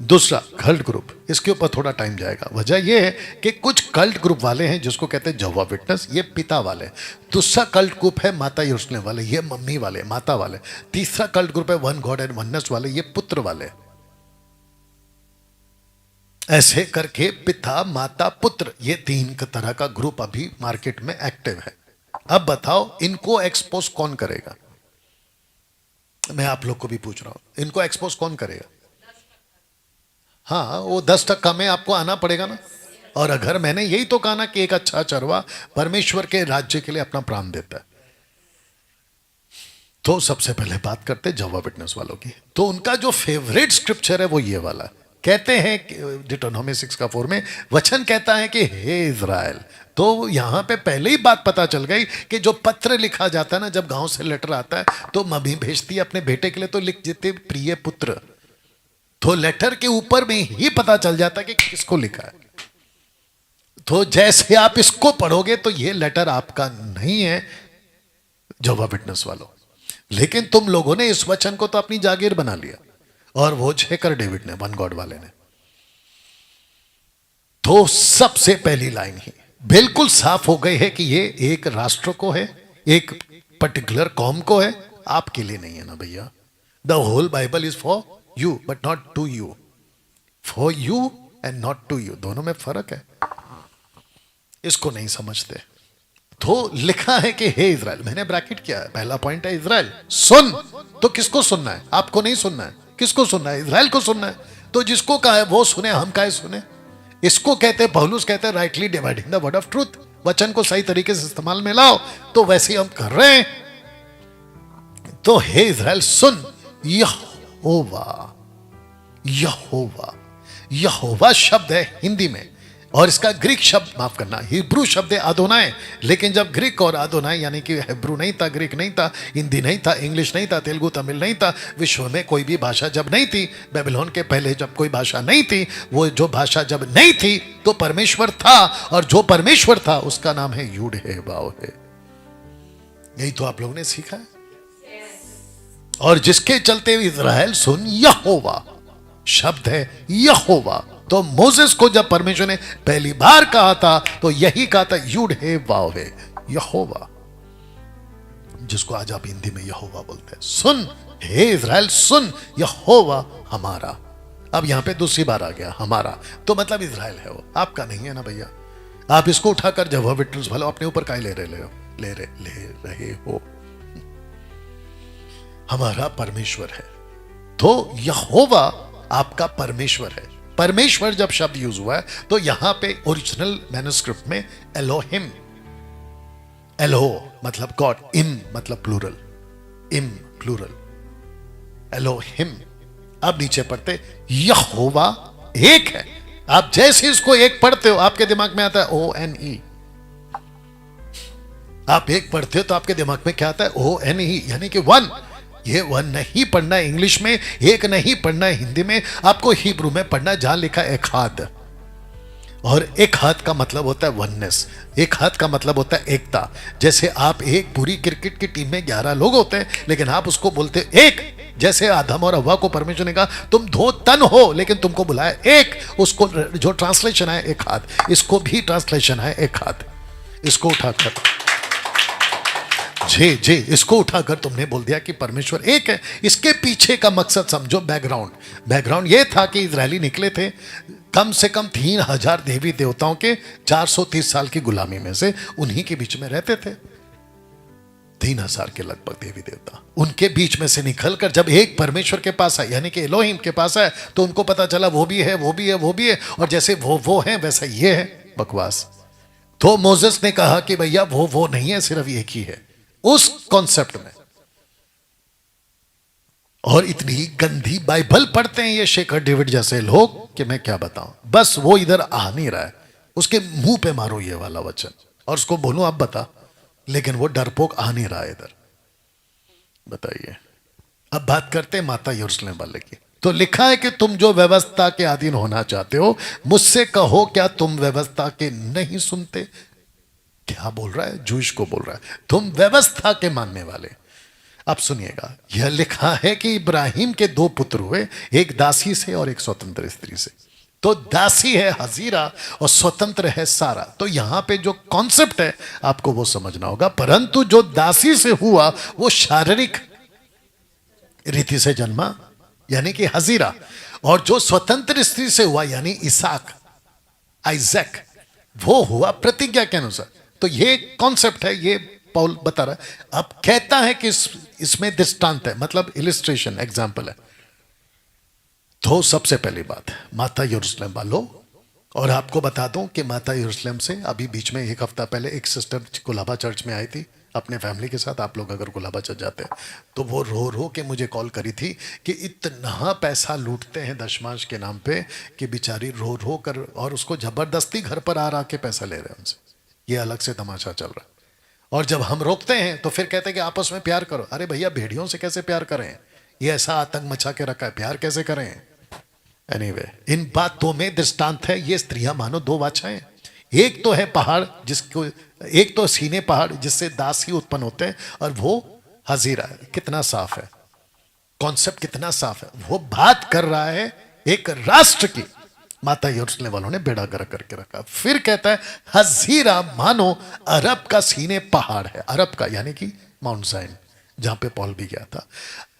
दूसरा cult group, इसके ऊपर थोड़ा टाइम जाएगा। वजह यह है कि कुछ कल्ट ग्रुप वाले हैं जिसको कहते हैं जहोवा विटनेस, ये पिता वाले। दूसरा कल्ट ग्रुप है माता यरूशलेम वाले, ये मम्मी वाले, माता वाले। तीसरा कल्ट ग्रुप है वन गॉड एंड वननेस वाले, ये पुत्र वाले। ऐसे करके पिता माता पुत्र, ये तीन तरह का ग्रुप अभी मार्केट में एक्टिव है। अब बताओ इनको एक्सपोज कौन करेगा? मैं आप लोग को भी पूछ रहा हूं, इनको एक्सपोज कौन करेगा? हाँ, वो 10% में आपको आना पड़ेगा ना। और अगर मैंने यही तो कहा ना कि एक अच्छा चरवा परमेश्वर के राज्य के लिए अपना प्राण देता है, तो सबसे पहले बात करते हैं जहोवा विटनेस वालों की। तो उनका जो फेवरेट स्क्रिप्चर है वो ये वाला। कहते हैं डिटोनॉमी 6:4 में वचन कहता है कि हे इज़राइल। तो यहां पे पहले ही बात पता चल गई कि जो पत्र लिखा जाता है ना, जब गांव से लेटर आता है तो मम्मी भेजती है अपने बेटे के लिए, तो लिख देते प्रिय पुत्र। तो लेटर के ऊपर में ही पता चल जाता है कि किसको लिखा है। तो जैसे आप इसको पढ़ोगे तो ये लेटर आपका नहीं है जहोवा विटनेस वालों, लेकिन तुम लोगों ने इस वचन को तो अपनी जागीर बना लिया, और वो जेकर डेविड ने, वन गॉड वाले ने। तो सबसे पहली लाइन ही बिल्कुल साफ हो गई है कि ये एक राष्ट्र को है, एक पर्टिकुलर कौम को है, आपके लिए नहीं है ना भैया। The whole Bible is for you but not to you. For you and not to you, दोनों में फर्क है, इसको नहीं समझते। तो लिखा है कि हे इज़राइल, मैंने ब्रैकेट किया है, पहला पॉइंट है इज़राइल सुन। तो किसको सुनना है? आपको नहीं सुनना है, किसको सुनना है? इज़राइल को सुनना है। तो जिसको कहा है वो सुने, हम काहे सुने? इसको कहते हैं, पौलुस कहते हैं rightly dividing the word of truth. वचन को सही तरीके से इस्तेमाल में लाओ, तो वैसे ही हम कर रहे हैं। तो हे इज़राइल सुन, यहोवा, यहोवा, यहोवा शब्द है हिंदी में, और इसका ग्रीक शब्द, माफ करना, हिब्रू शब्द है अदोनाय। लेकिन जब ग्रीक और अदोनाय यानी कि हिब्रू नहीं था, ग्रीक नहीं था, हिंदी नहीं था, इंग्लिश नहीं था, तेलुगु तमिल नहीं था, विश्व में कोई भी भाषा जब नहीं थी, बेबीलोन के पहले जब कोई भाषा नहीं थी, वो जो भाषा जब नहीं थी तो परमेश्वर था, और जो परमेश्वर था उसका नाम है यूड है वाव है। यही तो आप लोगों ने सीखा है। और जिसके चलते इज़राइल सुन, यहोवा शब्द है यहोवा। तो मोसेस को जब परमेश्वर ने पहली बार कहा था तो यही कहा था, यूड है वाव है, यहोवा, जिसको आज आप हिंदी में यहोवा बोलते हैं। सुन हे इज़राइल सुन, यहोवा हमारा। अब यहां पे दूसरी बार आ गया हमारा, तो मतलब इज़राइल है वो, आपका नहीं है ना भैया। आप इसको उठाकर जहोवा विटनेस वाले अपने ऊपर काहे ले रहे हो? हमारा परमेश्वर है। तो यहोवा आपका परमेश्वर है। परमेश्वर जब शब्द यूज हुआ है तो यहां पे ओरिजिनल मैन्युस्क्रिप्ट में एलोहिम, एलो मतलब गॉड, इम मतलब प्लूरल, इम प्लूरल, एलोहिम। अब नीचे पढ़ते यहोवा एक है। आप जैसे इसको एक पढ़ते हो आपके दिमाग में आता है ONE। आप एक पढ़ते हो तो आपके दिमाग में क्या आता है? ONE, यानी कि वन। ये वन नहीं पढ़ना है इंग्लिश में, एक नहीं पढ़ना है हिंदी में, आपको हिब्रू में पढ़ना है जहां लिखा है एखाद। और एक हाथ का मतलब होता है वननेस, एक हाथ का मतलब होता है एकता। जैसे आप एक पूरी क्रिकेट की टीम में 11 लोग होते हैं, लेकिन आप उसको बोलते एक। जैसे आदम और हव्वा को परमेश्वर ने कहा तुम 2 तन हो, लेकिन तुमको बुलाया एक। उसको जो ट्रांसलेशन है एक हाथ, इसको भी ट्रांसलेशन है एक हाथ। इसको उठाकर जी जी, इसको उठाकर तुमने बोल दिया कि परमेश्वर एक है। इसके पीछे का मकसद समझो, बैकग्राउंड ये था कि इजरायली निकले थे कम से कम 3000 देवी देवताओं के 430 साल की गुलामी में से, उन्हीं के बीच में रहते थे 3000 के लगभग देवी देवता। उनके बीच में से निकलकर जब एक परमेश्वर के पास आए, यानी कि एलोहिम के पास आए, तो उनको पता चला वो भी है, वो भी है, वो भी है, और जैसे वो है वैसा ये है। बकवास। तो मोसेस ने कहा कि भैया वो नहीं है, सिर्फ एक ही है उस कॉन्सेप्ट में। और इतनी गंदी बाइबल पढ़ते हैं ये शेखर डेविड जैसे लोग कि मैं क्या बताऊं। बस वो इधर आ नहीं रहा है, उसके मुंह पे मारो ये वाला वचन और उसको बोलो आप बता, लेकिन वो डरपोक आ नहीं रहा है इधर। बताइए। अब बात करते हैं माता यरूशलेम वाले की। तो लिखा है कि तुम जो व्यवस्था के अधीन होना चाहते हो, मुझसे कहो क्या तुम व्यवस्था के नहीं सुनते? क्या बोल रहा है? जूश को बोल रहा है, तुम व्यवस्था के मानने वाले। अब सुनिएगा, यह लिखा है कि इब्राहिम के दो पुत्र हुए, एक दासी से और एक स्वतंत्र स्त्री से। तो दासी है हजीरा और स्वतंत्र है सारा। तो यहां पे जो कॉन्सेप्ट है आपको वो समझना होगा। परंतु जो दासी से हुआ वो शारीरिक रीति से जन्मा, यानी कि हजीरा, और जो स्वतंत्र स्त्री से हुआ यानी इसाक, आइजैक, वो हुआ प्रतिज्ञा के अनुसार। तो ये कॉन्सेप्ट है, ये पौल बता रहा है। अब कहता है कि इसमें दृष्टांत है, मतलब इलिस्ट्रेशन, एग्जाम्पल है। तो सबसे पहली बात, माता यरूशलेम वालों, और आपको बता दूं कि माता यरूशलेम से अभी बीच में एक हफ्ता पहले एक सिस्टर गुलाबा चर्च में आई थी अपने फैमिली के साथ। आप लोग अगर गुलाबा चर्च जाते हैं तो वो रो रो के मुझे कॉल करी थी कि इतना पैसा लूटते हैं दशमांश के नाम पे कि बेचारी रो रो कर, और उसको जबरदस्ती घर पर आ के पैसा ले रहे हैं उनसे। ये अलग से तमाशा चल रहा है। और जब हम रोकते हैं तो फिर कहते हैं कि आपस में प्यार करो। अरे भैया, भेड़ियों से कैसे प्यार करें? ये ऐसा आतंक मचा के रखा है, प्यार कैसे करें? एनीवे, इन बातों में दृष्टांत है। ये स्त्रियां मानो दो बादशाहें। एक तो है पहाड़, जिसको, एक तो सीने पहाड़ जिससे दास ही उत्पन्न होते हैं, और वो हजीरा है। कितना साफ है कॉन्सेप्ट, कितना साफ है। वो बात कर रहा है एक राष्ट्र की। माता यरूशलेम वालों ने बेड़ा गर्क करके रखा। फिर कहता है हजीरा मानो अरब का सीने पहाड़ है। अरब का यानी कि माउंट ज़ायन, जहां पे पॉल भी गया था।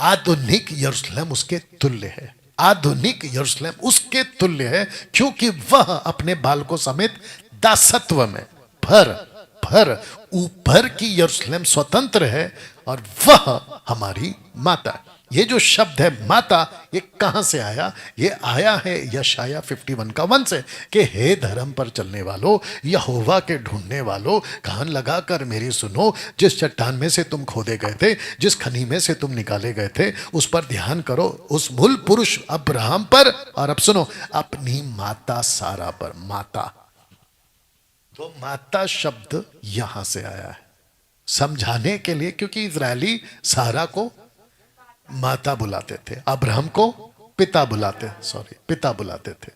आधुनिक यरूशलेम उसके तुल्य है। आधुनिक यरूशलेम उसके तुल्य है, क्योंकि वह अपने बालकों समेत दासत्व में भर ऊपर की यरूशलेम स्वतंत्र है, और वह हमारी माता। ये जो शब्द है माता, ये कहां से आया? ये आया है यशाया 51 का 1 से, कि हे धर्म पर चलने वालों, यहोवा के ढूंढने वालों, कान लगाकर मेरी सुनो। जिस चट्टान में से तुम खोदे गए थे, जिस खनी में से तुम निकाले गए थे, उस पर ध्यान करो, उस मूल पुरुष अब्राहम पर, और अब सुनो, अपनी माता सारा पर। माता, तो माता शब्द यहां से आया है समझाने के लिए, क्योंकि इजरायली सारा को माता बुलाते थे, अब्राहम को पिता बुलाते थे।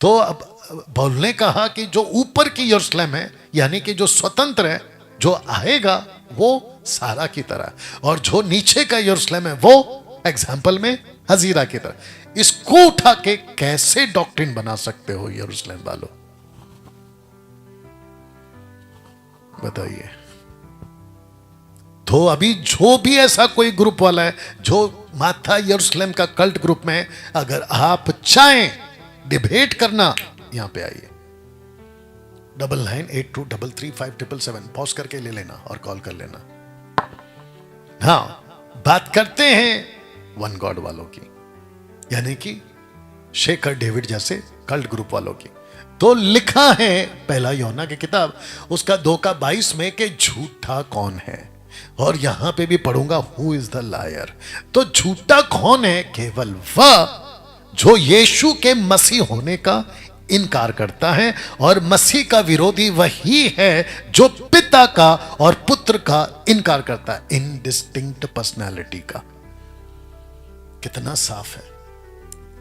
तो अब बोलने कहा कि जो ऊपर की यरूशलेम है, यानी कि जो स्वतंत्र है, जो आएगा वो सारा की तरह, और जो नीचे का यरूशलेम है वो एग्जाम्पल में हजीरा की तरह। इसको उठा के कैसे डॉक्ट्रिन बना सकते हो यरूशलेम वालों? बताइए। तो अभी जो भी ऐसा कोई ग्रुप वाला है जो माता यरूशलेम का कल्ट ग्रुप में है, अगर आप चाहें डिबेट करना, यहां पे आइए। 9982333577 पॉज करके ले लेना और कॉल कर लेना। हाँ, बात करते हैं वन गॉड वालों की, यानी कि शेखर डेविड जैसे कल्ट ग्रुप वालों की। तो लिखा है पहला यूहन्ना की किताब उसका 2:22 में कि झूठा कौन है, और यहां पे भी पढ़ूंगा हु इज द लायर। तो झूठा कौन है? केवल वह जो यीशु के मसीह होने का इनकार करता है, और मसीह का विरोधी वही है जो पिता का और पुत्र का इनकार करता है, इनडिस्टिंक्ट पर्सनालिटी का। कितना साफ है।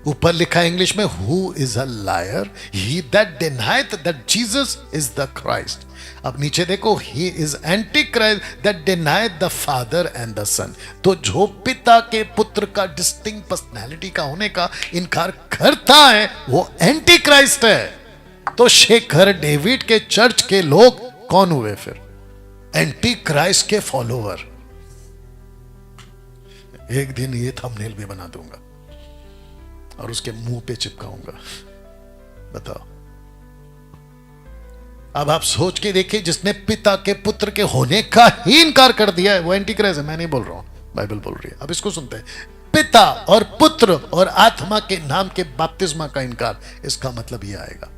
ऊपर लिखा है इंग्लिश में, who is a liar? He that denieth that Jesus is the Christ. अब नीचे देखो, he is anti Christ that denieth the father and the son. तो जो पिता के पुत्र का डिस्टिंक्ट पर्सनैलिटी का होने का इनकार करता है वो एंटी क्राइस्ट है। तो शेखर डेविड के चर्च के लोग कौन हुए फिर? एंटी क्राइस्ट के फॉलोवर। एक दिन ये थंबनेल भी बना दूंगा और उसके मुंह पे चिपकाऊंगा। बताओ। अब आप सोच के देखिए, जिसने पिता के पुत्र के होने का ही इनकार कर दिया है वो एंटी क्राइस्ट है। मैं नहीं बोल रहा हूं, बाइबल बोल रही है। अब इसको सुनते हैं, पिता और पुत्र और आत्मा के नाम के बपतिस्मा का इनकार। इसका मतलब ये आएगा,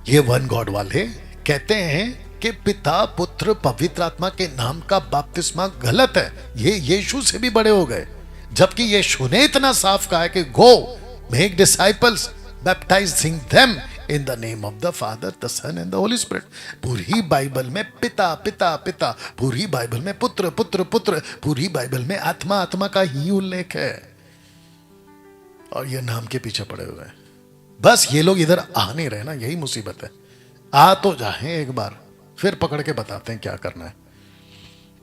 ये वन गॉड वाले कहते हैं कि पिता पुत्र पवित्र आत्मा के नाम का बपतिस्मा गलत है, ये यीशु से भी बड़े हो गए। जबकि यीशु ने इतना साफ कहा है कि go make disciples baptising them in the name of the Father the Son and the Holy Spirit. पूरी बाइबल में पिता पिता पिता, पूरी बाइबल में पुत्र पुत्र पुत्र, पूरी बाइबल में आत्मा आत्मा का ही उल्लेख है, और ये नाम के पीछे पड़े हुए हैं। बस ये लोग इधर आ नहीं रहे ना, यही मुसीबत है। आ तो जाए एक बार, फिर पकड़ के बताते हैं क्या करना है।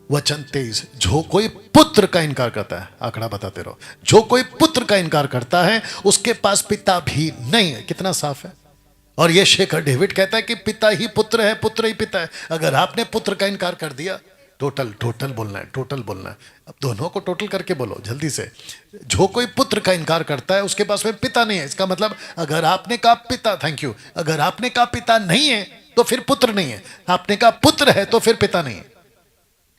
वचन 23, जो कोई पुत्र का इनकार करता है, आंकड़ा बताते रहो, जो कोई पुत्र का इनकार करता है उसके पास पिता भी नहीं है। कितना साफ है। और ये शेखर डेविड कहता है कि पिता ही पुत्र है, पुत्र ही पिता है। अगर आपने पुत्र का इनकार कर दिया, टोटल टोटल बोलना है, टोटल बोलना है। अब दोनों को टोटल करके बोलो जल्दी से। जो कोई पुत्र का इनकार करता है उसके पास में पिता नहीं है। इसका मतलब अगर आपने कहा पिता, थैंक यू, अगर आपने कहा पिता नहीं है तो फिर पुत्र नहीं है, आपने कहा पुत्र है तो फिर पिता नहीं है।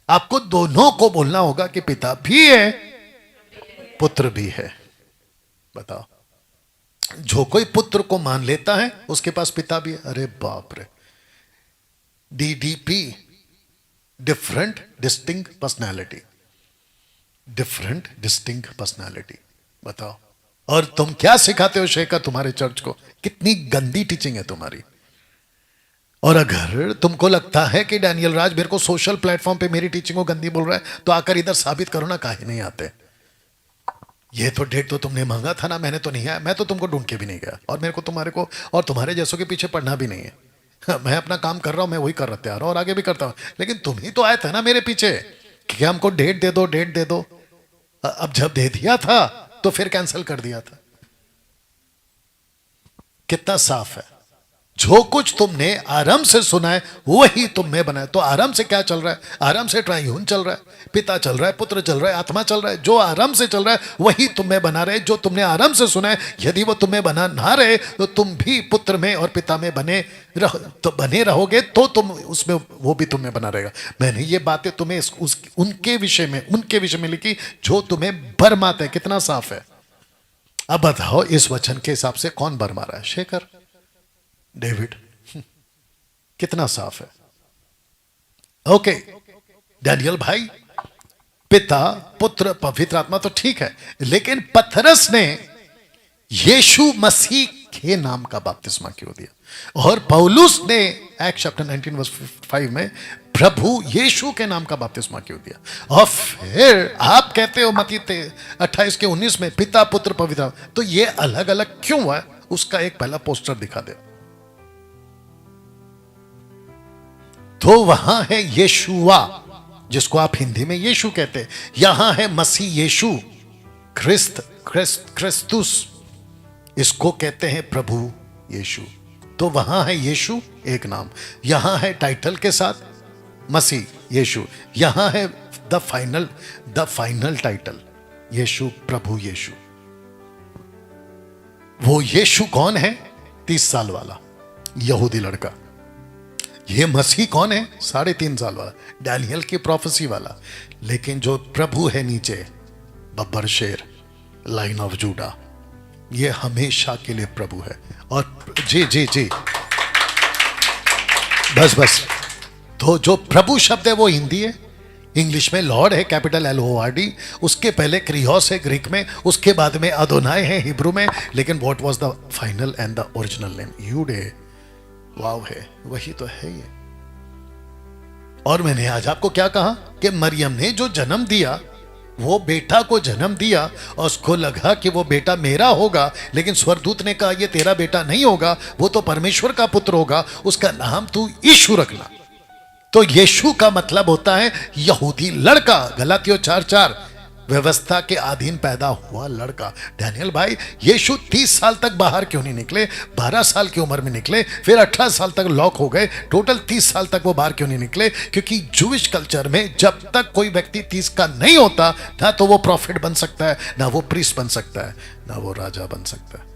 आपको दोनों को बोलना होगा कि पिता भी है, पुत्र भी है। बताओ, जो कोई पुत्र को मान लेता है उसके पास पिता भी है। अरे बाप रे, DDP, different distinct personality, different distinct personality. बताओ, और तुम क्या सिखाते हो शेखर तुम्हारे चर्च को? कितनी गंदी टीचिंग है तुम्हारी। और अगर तुमको लगता है कि डैनियल राज मेरे को सोशल प्लेटफॉर्म पे मेरी टीचिंग को गंदी बोल रहा है, तो आकर इधर साबित करो ना, काहे नहीं आते। ये तो डेट तो तुमने मांगा था ना, मैंने तो नहीं आया। मैं तो तुमको ढूंढ के भी नहीं गया, और मेरे को तुम्हारे को और तुम्हारे जैसों के पीछे पढ़ना भी नहीं है। मैं अपना काम कर रहा हूं, मैं वही कर रहा हूं और आगे भी करता हूं। लेकिन तुम ही तो आए थे ना मेरे पीछे कि हमको डेट दे दो, डेट दे दो। अब जब दे दिया था तो फिर कैंसिल कर दिया था। कितना साफ है। जो कुछ तुमने आरंभ से सुना है वही तुम में बना है। तो आरंभ से क्या चल रहा है? आरंभ से ट्राइयून चल रहा है, पिता चल रहा है, पुत्र चल रहा है, आत्मा चल रहा है। जो आरंभ से चल रहा है वही तुम में बना रहे। जो तुमने आरंभ से सुना है, यदि वो तुम्हें बना ना रहे तो तुम भी पुत्र में और पिता में बने रहोगे, तो तुम उसमें, वो भी तुम्हें बना रहेगा। मैंने ये बातें तुम्हें उनके विषय में लिखी जो तुम्हें भरमाते हैं। कितना साफ है। अब बताओ, इस वचन के हिसाब से कौन भरमा रहा है? शेखर डेविड। कितना साफ है। ओके डैनियल भाई, पिता, पुत्र, पवित्र आत्मा तो ठीक है, लेकिन पतरस ने यीशु मसीह के नाम का बपतिस्मा क्यों दिया? और पौलुस ने एक्ट चैप्टर 19 वर्स 5 में प्रभु यीशु के नाम का बपतिस्मा क्यों दिया? और फिर आप कहते हो मत्ती 28 के 19 में पिता, पुत्र, पवित्र आत्मा। तो ये अलग अलग क्यों हुआ? उसका एक पहला पोस्टर दिखा दे। तो वहां है यीशुआ, जिसको आप हिंदी में यीशु कहते हैं। यहां है मसीह यीशु, क्रिस्तुस, इसको कहते हैं प्रभु यीशु। तो वहां है यीशु एक नाम, यहां है टाइटल के साथ मसीह यीशु, यहां है द फाइनल टाइटल यीशु, प्रभु यीशु। वो यीशु कौन है? 30 साल वाला यहूदी लड़का। ये मसीह कौन है? 3.5 साल वाला, डैनियल की प्रोफेसी वाला। लेकिन जो प्रभु है नीचे, बब्बर शेर, लाइन ऑफ जूडा, ये हमेशा के लिए प्रभु है। और जी जी जी, बस। तो जो प्रभु शब्द है वो हिंदी है, इंग्लिश में लॉर्ड है, कैपिटल LORD। उसके पहले क्रियोस है ग्रीक में, उसके बाद में अदोनाई है हिब्रू में। लेकिन what was the final and the original name? यूडे, वाव है, वही तो है ये। और मैंने आज आपको क्या कहा कि मरियम ने जो जन्म दिया, वो बेटा को जन्म दिया, और उसको लगा कि वो बेटा मेरा होगा, लेकिन स्वर्गदूत ने कहा ये तेरा बेटा नहीं होगा, वो तो परमेश्वर का पुत्र होगा, उसका नाम तू यीशु रखना। तो यीशु का मतलब होता है यहूदी लड़का। गलातियों 4:4, व्यवस्था के अधीन पैदा हुआ लड़का। डैनियल भाई, यीशु 30 साल तक बाहर क्यों नहीं निकले? 12 साल की उम्र में निकले, फिर 18 साल तक लॉक हो गए, टोटल 30 साल तक वो बाहर क्यों नहीं निकले? क्योंकि जूइश कल्चर में जब तक कोई व्यक्ति 30 का नहीं होता, ना तो वो प्रॉफिट बन सकता है, ना वो प्रीस्ट बन सकता है, ना वो राजा बन सकता है।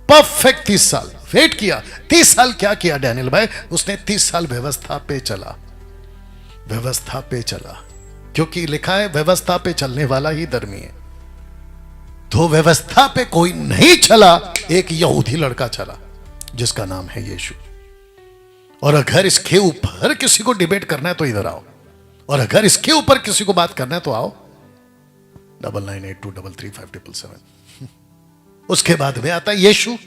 परफेक्ट 30 साल वेट किया। 30 साल क्या किया डैनियल भाई? उसने 30 साल व्यवस्था पे चला, व्यवस्था पे चला, क्योंकि लिखा है व्यवस्था पे चलने वाला ही धर्मी है। तो व्यवस्था पे कोई नहीं चला, एक यहूदी लड़का चला जिसका नाम है यीशु। और अगर इसके ऊपर किसी को डिबेट करना है तो इधर आओ, और अगर इसके ऊपर किसी को बात करना है तो आओ 9982333577। उसके बाद में आता है यीशु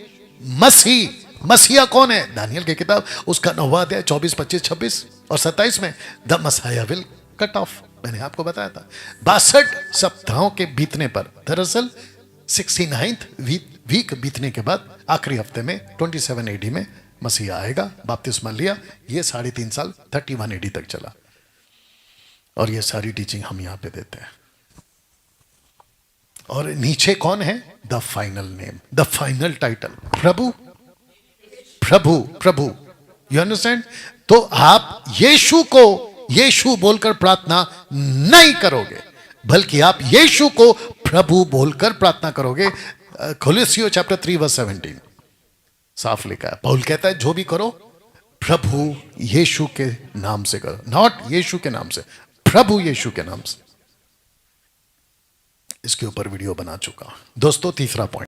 मसीह। मसीहा कौन है? दानियल की किताब उसका 9वां अध्याय 24, 25, 26 और 27 में the Messiah will cut off. मैंने आपको बताया था 62 सप्ताहों के बीतने पर, दरअसल 69th वीक बीतने के बाद आखिरी हफ्ते में 27 AD में मसीहा आएगा। बपतिस्मा लिया, ये 3.5 साल 31 AD तक चला। और ये सारी टीचिंग हम यहां पे देते हैं। और नीचे कौन है? The final name, the final title, Prabhu Prabhu Prabhu. You understand? तो आप यीशु को यीशु बोलकर प्रार्थना नहीं करोगे, बल्कि आप यीशु को प्रभु बोलकर प्रार्थना करोगे। कोलोसियो चैप्टर 3 वर्स 17 साफ लिखा है। पौल कहता है जो भी करो प्रभु यीशु के नाम से करो, नॉट यीशु के नाम से, प्रभु यीशु के नाम से। इसके ऊपर वीडियो बना चुका। दोस्तों, तीसरा पॉइंट,